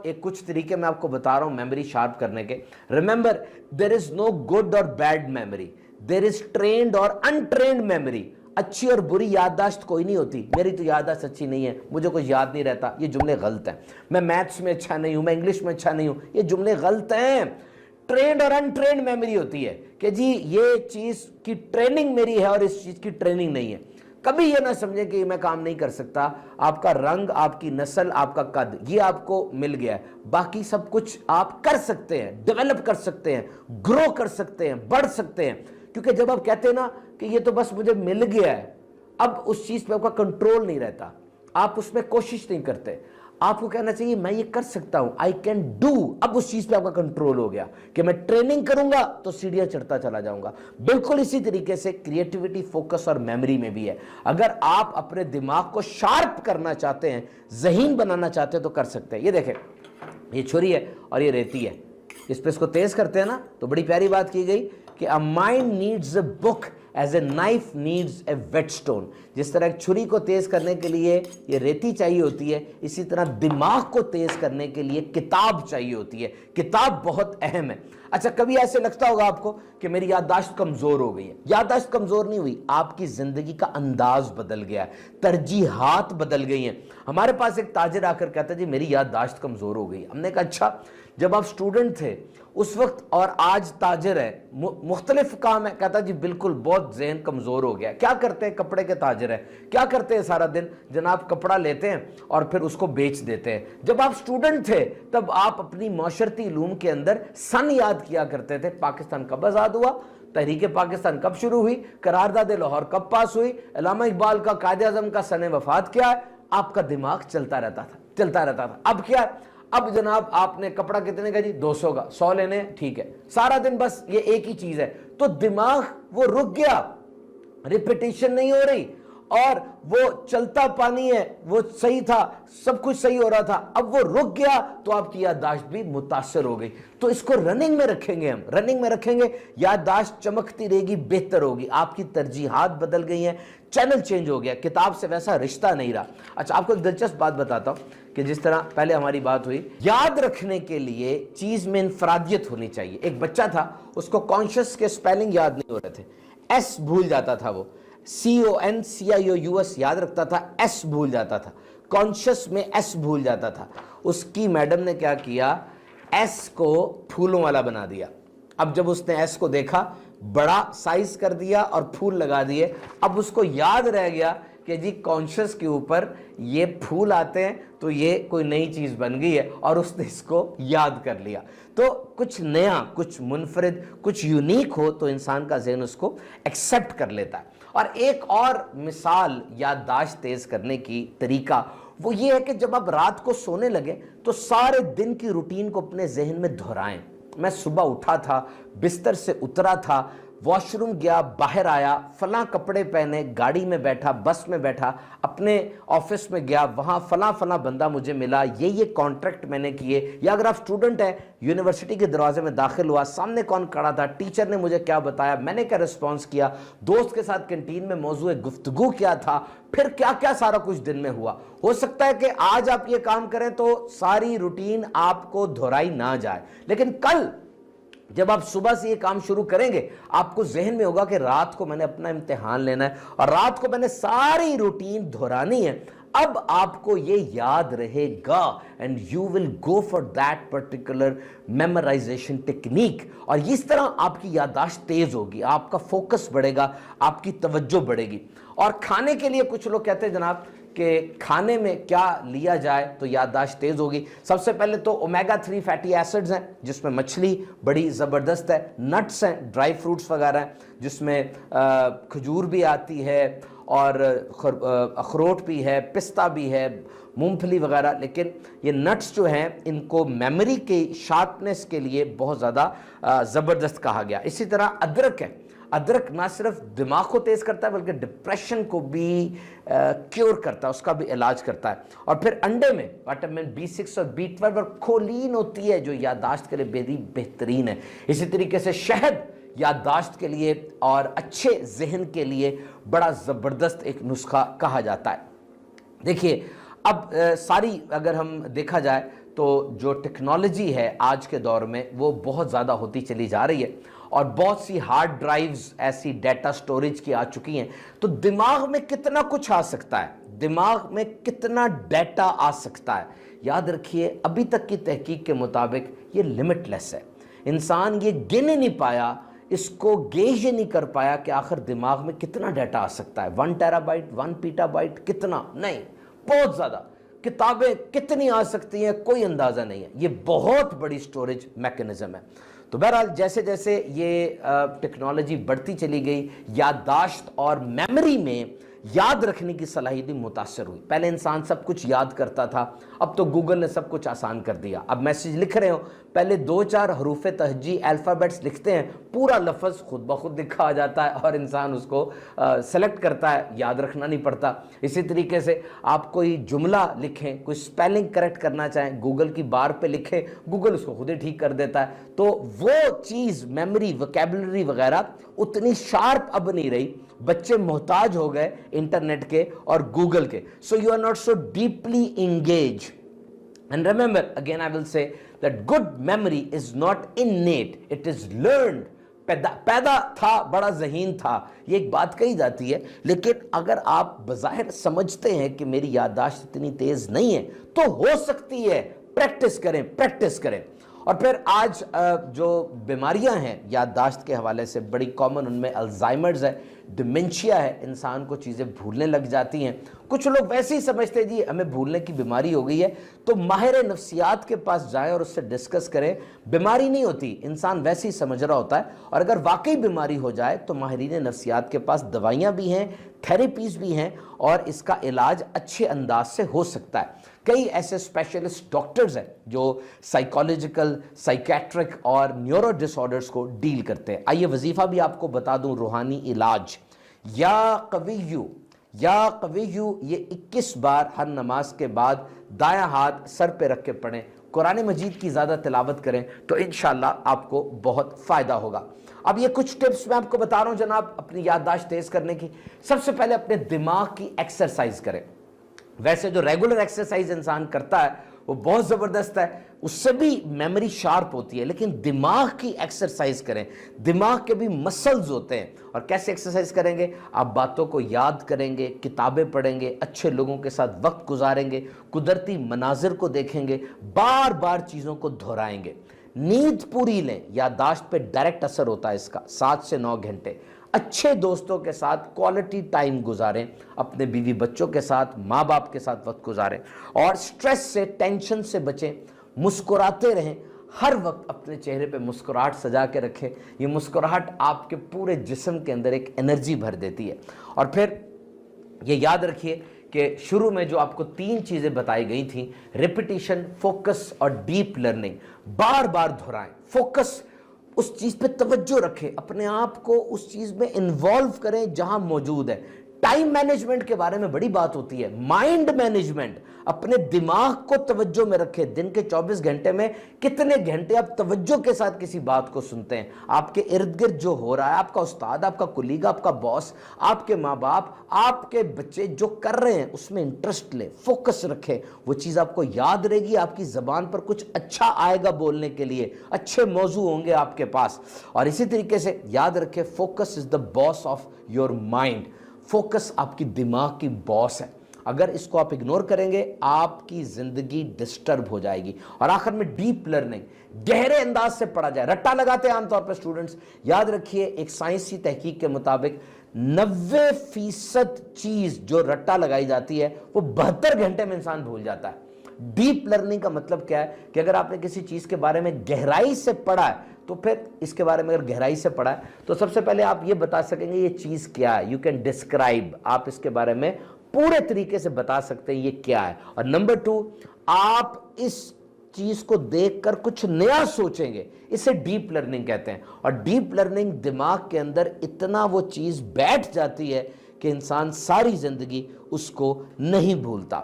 ایک کچھ طریقے میں آپ کو بتا رہا ہوں میموری شارپ کرنے کے. Remember there is no good اور bad memory, there is trained اور انٹرینڈ میموری. اچھی اور بری یادداشت کوئی نہیں ہوتی. میری تو یادداشت اچھی نہیں ہے, مجھے کچھ یاد نہیں رہتا, یہ جملے غلط ہیں. میں میتھس میں اچھا نہیں ہوں, میں انگلش میں اچھا نہیں ہوں, یہ جملے غلط ہیں. ٹرینڈ اور انٹرینڈ میموری ہوتی ہے کہ جی یہ چیز کی ٹریننگ میری ہے اور اس چیز کی ٹریننگ نہیں ہے. کبھی یہ نہ سمجھیں کہ میں کام نہیں کر سکتا. آپ کا رنگ, آپ کی نسل, آپ کا قد, یہ آپ کو مل گیا ہے. باقی سب کچھ آپ کر سکتے ہیں, ڈیولپ کر سکتے ہیں, گرو کر سکتے ہیں, بڑھ سکتے ہیں. کیونکہ جب آپ کہتے ہیں نا کہ یہ تو بس مجھے مل گیا ہے, اب اس چیز پہ آپ کا کنٹرول نہیں رہتا, آپ اس میں کوشش نہیں کرتے. آپ کو کہنا چاہیے میں یہ کر سکتا ہوں, آئی کین ڈو. اب اس چیز پہ آپ کا کنٹرول ہو گیا کہ میں ٹریننگ کروں گا تو سیڑھیاں چڑھتا چلا جاؤں گا. بالکل اسی طریقے سے کریٹیوٹی, فوکس اور میموری میں بھی ہے. اگر آپ اپنے دماغ کو شارپ کرنا چاہتے ہیں, ذہین بنانا چاہتے ہیں تو کر سکتے ہیں. یہ دیکھیں, یہ چھری ہے اور یہ ریتی ہے, اس پہ اس کو تیز کرتے ہیں نا تو بڑی پیاری بات کی گئی کہ a mind needs a book as a knife needs a whetstone. جس طرح ایک چھری کو تیز کرنے کے لیے یہ ریتی چاہیے ہوتی ہے, اسی طرح دماغ کو تیز کرنے کے لیے کتاب چاہیے ہوتی ہے. کتاب بہت اہم ہے. اچھا, کبھی ایسے لگتا ہوگا آپ کو کہ میری یادداشت کمزور ہو گئی ہے. یادداشت کمزور نہیں ہوئی, آپ کی زندگی کا انداز بدل گیا ہے, ترجیحات بدل گئی ہیں. ہمارے پاس ایک تاجر آ کر کہتا ہے جی میری یادداشت کمزور ہو گئی. ہم نے کہا اچھا, جب آپ سٹوڈنٹ تھے اس وقت اور آج تاجر ہے, مختلف کام ہے. کہتا جی بالکل بہت ذہن کمزور ہو گیا. کیا کرتے ہیں؟ کپڑے کے تاجر ہیں. کیا کرتے ہیں سارا دن؟ جناب کپڑا لیتے ہیں اور پھر اس کو بیچ دیتے ہیں. جب آپ سٹوڈنٹ تھے تب آپ اپنی معاشرتی علوم کے اندر سن یاد کیا کرتے تھے. پاکستان کب آزاد ہوا, تحریک پاکستان کب شروع ہوئی, قرارداد لاہور کب پاس ہوئی, علامہ اقبال کا قائد اعظم کا سن وفات کیا ہے. آپ کا دماغ چلتا رہتا تھا. اب کیا ہے؟ اب جناب آپ نے کپڑا کتنے کا جی 200 کا, 100 لینے, ٹھیک ہے, سارا دن بس یہ ایک ہی چیز ہے. تو دماغ وہ رک گیا, ریپیٹیشن نہیں ہو رہی, اور وہ چلتا پانی ہے, وہ صحیح تھا, سب کچھ صحیح ہو رہا تھا, اب وہ رک گیا تو آپ کی یادداشت بھی متاثر ہو گئی. تو اس کو رننگ میں رکھیں گے, ہم رننگ میں رکھیں گے, یادداشت چمکتی رہے گی, بہتر ہوگی. آپ کی ترجیحات بدل گئی ہیں, چینل چینج ہو گیا, کتاب سے ویسا رشتہ نہیں رہا. اچھا, آپ کو ایک دلچسپ بات بتاتا ہوں کہ جس طرح پہلے ہماری بات ہوئی, یاد رکھنے کے لیے چیز میں انفرادیت ہونی چاہیے. ایک بچہ تھا, اس کو کانشس کے سپیلنگ یاد نہیں ہو رہے تھے, ایس بھول جاتا تھا, وہ CONCIOUS یاد رکھتا تھا, ایس بھول جاتا تھا, کانشس میں ایس بھول جاتا تھا. اس کی میڈم نے کیا کیا, ایس کو پھولوں والا بنا دیا. اب جب اس نے ایس کو دیکھا, بڑا سائز کر دیا اور پھول لگا دیے. اب اس کو یاد رہ گیا کہ جی کانشس کے اوپر یہ پھول آتے ہیں تو یہ کوئی نئی چیز بن گئی ہے, اور اس نے اس کو یاد کر لیا. تو کچھ نیا, کچھ منفرد, کچھ یونیک ہو تو انسان کا ذہن اس کو ایکسیپٹ کر لیتا ہے. اور ایک اور مثال یادداشت تیز کرنے کی طریقہ وہ یہ ہے کہ جب آپ رات کو سونے لگے تو سارے دن کی روٹین کو اپنے ذہن میں دہرائیں. میں صبح اٹھا تھا, بستر سے اترا تھا, واش روم گیا, باہر آیا, فلاں کپڑے پہنے, گاڑی میں بیٹھا, بس میں بیٹھا, اپنے آفس میں گیا, وہاں فلاں بندہ مجھے ملا, یہ کانٹریکٹ میں نے کیے. یا اگر آپ سٹوڈنٹ ہیں, یونیورسٹی کے دروازے میں داخل ہوا, سامنے کون کھڑا تھا, ٹیچر نے مجھے کیا بتایا, میں نے کیا رسپانس کیا, دوست کے ساتھ کینٹین میں موضوع گفتگو کیا تھا, پھر کیا کیا سارا کچھ دن میں ہوا. ہو سکتا ہے کہ آج آپ یہ کام کریں تو ساری روٹین آپ کو دہرائی نہ جائے, لیکن کل جب آپ صبح سے یہ کام شروع کریں گے آپ کو ذہن میں ہوگا کہ رات کو میں نے اپنا امتحان لینا ہے اور رات کو میں نے ساری روٹین دہرانی ہے. اب آپ کو یہ یاد رہے گا and you will go for that particular memorization technique. اور اس طرح آپ کی یادداشت تیز ہوگی, آپ کا فوکس بڑھے گا, آپ کی توجہ بڑھے گی. اور کھانے کے لیے کچھ لوگ کہتے ہیں جناب کہ کھانے میں کیا لیا جائے تو یادداشت تیز ہوگی. سب سے پہلے تو اومیگا 3 فیٹی ایسڈز ہیں جس میں مچھلی بڑی زبردست ہے, نٹس ہیں, ڈرائی فروٹس وغیرہ ہیں جس میں کھجور بھی آتی ہے اور اخروٹ بھی ہے, پستہ بھی ہے, مونگ پھلی وغیرہ. لیکن یہ نٹس جو ہیں ان کو میموری کے شارپنس کے لیے بہت زیادہ زبردست کہا گیا. اسی طرح ادرک ہے, ادرک نہ صرف دماغ کو تیز کرتا ہے بلکہ ڈپریشن کو بھی کیور کرتا ہے, اس کا بھی علاج کرتا ہے. اور پھر انڈے میں وٹامن B6 اور B12 اور کولین ہوتی ہے جو یادداشت کے لیے بہترین ہے. اسی طریقے سے شہد یادداشت کے لیے اور اچھے ذہن کے لیے بڑا زبردست ایک نسخہ کہا جاتا ہے. دیکھیے اب ساری اگر ہم دیکھا جائے تو جو ٹیکنالوجی ہے آج کے دور میں وہ بہت زیادہ ہوتی چلی جا رہی ہے اور بہت سی ہارڈ ڈرائیوز ایسی ڈیٹا سٹوریج کی آ چکی ہیں، تو دماغ میں کتنا کچھ آ سکتا ہے، دماغ میں کتنا ڈیٹا آ سکتا ہے، یاد رکھیے ابھی تک کی تحقیق کے مطابق یہ لمٹ لیس ہے۔ انسان یہ گن ہی نہیں پایا، اس کو گیج ہی نہیں کر پایا کہ آخر دماغ میں کتنا ڈیٹا آ سکتا ہے، 1 ٹیرا بائٹ 1 پیٹا بائٹ کتنا نہیں، بہت زیادہ۔ کتابیں کتنی آ سکتی ہیں کوئی اندازہ نہیں ہے، یہ بہت بڑی سٹوریج میکنزم ہے۔ تو بہرحال جیسے جیسے یہ ٹیکنالوجی بڑھتی چلی گئی، یادداشت اور میموری میں یاد رکھنے کی صلاحیت متاثر ہوئی۔ پہلے انسان سب کچھ یاد کرتا تھا، اب تو گوگل نے سب کچھ آسان کر دیا۔ اب میسیج لکھ رہے ہو، پہلے 2-4 حروف تہجی الفابیٹس لکھتے ہیں، پورا لفظ خود بخود لکھا آ جاتا ہے اور انسان اس کو سلیکٹ کرتا ہے، یاد رکھنا نہیں پڑتا۔ اسی طریقے سے آپ کوئی جملہ لکھیں، کوئی سپیلنگ کریکٹ کرنا چاہیں، گوگل کی بار پہ لکھیں، گوگل اس کو خود ہی ٹھیک کر دیتا ہے۔ تو وہ چیز میموری، وکیبلری وغیرہ اتنی شارپ اب نہیں رہی، بچے محتاج ہو گئے انٹرنیٹ کے اور گوگل کے۔ So you are not so deeply engaged. And remember, again I will say that good memory is not innate, it is learned. پیدا تھا، بڑا ذہین تھا، یہ ایک بات کہی جاتی ہے، لیکن اگر آپ بظاہر سمجھتے ہیں کہ میری یادداشت اتنی تیز نہیں ہے تو ہو سکتی ہے، پریکٹس کریں پریکٹس کریں۔ اور پھر آج جو بیماریاں ہیں یادداشت کے حوالے سے بڑی کامن، ان میں الزائمرز ہے، ڈیمنشیا ہے، انسان کو چیزیں بھولنے لگ جاتی ہیں۔ کچھ لوگ ویسے ہی سمجھتے ہیں جی ہمیں بھولنے کی بیماری ہو گئی ہے، تو ماہر نفسیات کے پاس جائیں اور اس سے ڈسکس کریں۔ بیماری نہیں ہوتی، انسان ویسے ہی سمجھ رہا ہوتا ہے، اور اگر واقعی بیماری ہو جائے تو ماہرین نفسیات کے پاس دوائیاں بھی ہیں، تھیراپیز بھی ہیں، اور اس کا علاج اچھے انداز سے ہو سکتا ہے۔ کئی ایسے اسپیشلسٹ ڈاکٹرز ہیں جو سائیکالوجیکل، سائیکیٹرک اور نیورو ڈس آرڈرز کو ڈیل کرتے ہیں۔ آئیے وظیفہ بھی آپ کو بتا دوں، روحانی علاج۔ یا قویو، یا قویو، یہ 21 بار ہر نماز کے بعد دایاں ہاتھ سر پہ رکھ کے پڑھیں، قرآن مجید کی زیادہ تلاوت کریں تو انشاءاللہ آپ کو بہت فائدہ ہوگا۔ اب یہ کچھ ٹپس میں آپ کو بتا رہا ہوں جناب اپنی یادداشت تیز کرنے کی۔ سب سے پہلے اپنے دماغ کی ایکسرسائز کریں۔ ویسے جو ریگولر ایکسرسائز انسان کرتا ہے وہ بہت زبردست ہے، اس سے بھی میموری شارپ ہوتی ہے، لیکن دماغ کی ایکسرسائز کریں۔ دماغ کے بھی مسلز ہوتے ہیں، اور کیسے ایکسرسائز کریں گے؟ آپ باتوں کو یاد کریں گے، کتابیں پڑھیں گے، اچھے لوگوں کے ساتھ وقت گزاریں گے، قدرتی مناظر کو دیکھیں گے، بار بار چیزوں کو دہرائیں گے۔ نیند پوری لیں، یادداشت پہ ڈائریکٹ اثر ہوتا ہے اس کا، 7 سے 9 گھنٹے۔ اچھے دوستوں کے ساتھ کوالٹی ٹائم گزاریں، اپنے بیوی بچوں کے ساتھ، ماں باپ کے ساتھ وقت گزاریں، اور سٹریس سے، ٹینشن سے بچیں، مسکراتے رہیں، ہر وقت اپنے چہرے پہ مسکراہٹ سجا کے رکھیں۔ یہ مسکراہٹ آپ کے پورے جسم کے اندر ایک انرجی بھر دیتی ہے۔ اور پھر یہ یاد رکھیے کہ شروع میں جو آپ کو 3 چیزیں بتائی گئی تھیں، ریپیٹیشن، فوکس اور ڈیپ لرننگ، بار بار دہرائیں۔ فوکس، اس چیز پہ توجہ رکھیں، اپنے آپ کو اس چیز میں انوالو کریں جہاں موجود ہے۔ ٹائم مینجمنٹ کے بارے میں بڑی بات ہوتی ہے، مائنڈ مینجمنٹ، اپنے دماغ کو توجہ میں رکھیں۔ دن کے 24 گھنٹے میں کتنے گھنٹے آپ توجہ کے ساتھ کسی بات کو سنتے ہیں؟ آپ کے ارد گرد جو ہو رہا ہے، آپ کا استاد، آپ کا کولیگ، آپ کا باس، آپ کے ماں باپ، آپ کے بچے جو کر رہے ہیں اس میں انٹرسٹ لیں، فوکس رکھیں، وہ چیز آپ کو یاد رہے گی، آپ کی زبان پر کچھ اچھا آئے گا بولنے کے لیے، اچھے موضوع ہوں گے آپ کے پاس۔ اور اسی طریقے سے یاد رکھیں، focus is the boss of your mind. Focus آپ کی دماغ کی باس ہے، اگر اس کو آپ اگنور کریں گے آپ کی زندگی ڈسٹرب ہو جائے گی۔ اور آخر میں ڈیپ لرننگ، گہرے انداز سے پڑھا جائے۔ رٹا لگاتے ہیں عام طور پر اسٹوڈنٹس، یاد رکھیے ایک سائنسی تحقیق کے مطابق 90% چیز جو رٹا لگائی جاتی ہے وہ 72 گھنٹے میں انسان بھول جاتا ہے۔ ڈیپ لرننگ کا مطلب کیا ہے کہ اگر آپ نے کسی چیز کے بارے میں گہرائی سے پڑھا ہے تو پھر اس کے بارے میں اگر گہرائی سے پڑھا ہے تو سب سے پہلے آپ یہ بتا سکیں گے یہ چیز کیا ہے، یو کین ڈسکرائب، آپ اس کے بارے میں پورے طریقے سے بتا سکتے ہیں یہ کیا ہے۔ اور نمبر 2، آپ اس چیز کو دیکھ کر کچھ نیا سوچیں گے، اسے ڈیپ لرننگ کہتے ہیں۔ اور ڈیپ لرننگ دماغ کے اندر اتنا وہ چیز بیٹھ جاتی ہے کہ انسان ساری زندگی اس کو نہیں بھولتا۔